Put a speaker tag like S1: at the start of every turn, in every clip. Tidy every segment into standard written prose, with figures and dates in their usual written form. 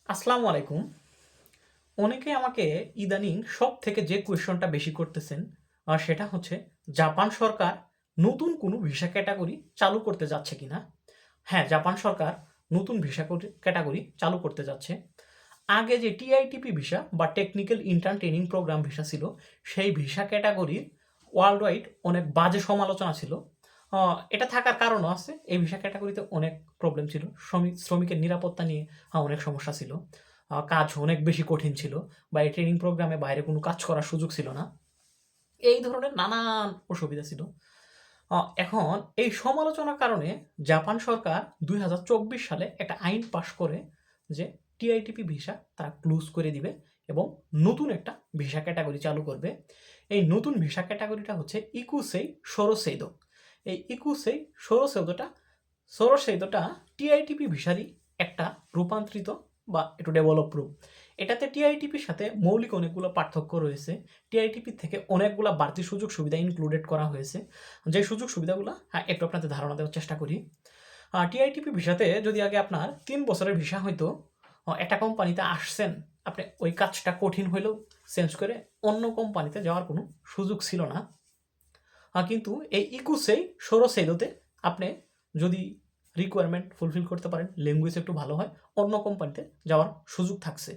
S1: আসসালামু আলাইকুম। অনেকে আমাকে ইদানিং সবথেকে যে কোয়েশনটা বেশি করতেছেন সেটা হচ্ছে জাপান সরকার নতুন কোনো ভিসা ক্যাটাগরি চালু করতে যাচ্ছে কিনা? হ্যাঁ, জাপান সরকার নতুন ভিসা ক্যাটাগরি চালু করতে যাচ্ছে। আগে যে টিআইটিপি ভিসা বা technical intern training programme visa ছিল, সেই ভিসা ক্যাটাগরির ওয়ার্ল্ড ওয়াইড অনেক বাজে সমালোচনা ছিল। এটা থাকার কারণও আছে। এই ভিসা ক্যাটাগরিতে অনেক প্রবলেম ছিল। শ্রমিকের নিরাপত্তা নিয়ে অনেক সমস্যা ছিল। কাজ অনেক বেশি কঠিন ছিল বা এই ট্রেনিং প্রোগ্রামে বাইরে কোনো কাজ করার সুযোগ ছিল না। এই ধরনের নানান অসুবিধা ছিল। এখন এই সমালোচনার কারণে জাপান সরকার ২০২৪ সালে একটা আইন পাস করে যে টিআইটিপি ভিসা তারা ক্লোজ করে দিবে এবং নতুন একটা ভিসা ক্যাটাগরি চালু করবে। এই নতুন ভিসা ক্যাটাগরিটা হচ্ছে ইকুসেই সোরোসেইদো। এই ইকুসেই সোরোসেইদোটা টিআইটিপি ভিসারই একটা রূপান্তরিত বা একটু ডেভেলপ রূপ। এটাতে টিআইটিপির সাথে মৌলিক অনেকগুলো পার্থক্য রয়েছে। টিআইটিপি থেকে অনেকগুলো বাড়তি সুযোগ সুবিধা ইনক্লুডেড করা হয়েছে। যে সুযোগ সুবিধাগুলো একটু আপনাদের ধারণা দেওয়ার চেষ্টা করি। টিআইটিপি ভিসাতে যদি আগে আপনার ৩ বছরের ভিসা হইতো, একটা কোম্পানিতে আসছেন, আপনি ওই কাজটা কঠিন হইলেও চেঞ্জ করে অন্য কোম্পানিতে যাওয়ার কোনো সুযোগ ছিল না। কিন্তু এই ইকুসেই সোরোসেইদোতে আপনি যদি রিকোয়ারমেন্ট ফুলফিল করতে পারেন, ল্যাঙ্গুয়েজ একটু ভালো হয়, অন্য কোম্পানিতে যাওয়ার সুযোগ থাকছে।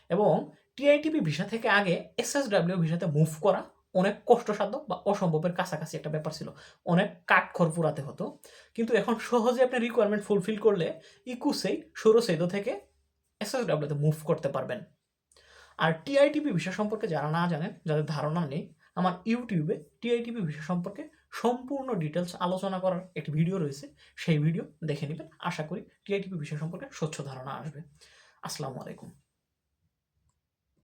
S1: এবং টিআইটিপি ভিসা থেকে আগে এসএসডাব্লিউ ভিসাতে মুভ করা অনেক কষ্টসাধ্য বা অসম্ভবের কাছাকাছি একটা ব্যাপার ছিল। অনেক কাঠখড় পোড়াতে হতো। কিন্তু এখন সহজে আপনি রিকোয়ারমেন্ট ফুলফিল করলে ইকুসেই সোরোসেইদো থেকে এসএসডাব্লিউতে মুভ করতে পারবেন। আর টিআইটিপি ভিসা সম্পর্কে যারা না জানেন, যাদের ধারণা নেই, আমার ইউটিউবে টিআইটিপি ভিসা সম্পর্কে সম্পূর্ণ ডিটেলস আলোচনা করার একটি ভিডিও রয়েছে। সেই ভিডিও দেখে নেবেন। আশা করি টিআইটিপি ভিসা সম্পর্কে স্বচ্ছ ধারণা আসবে। আসসালামু আলাইকুম।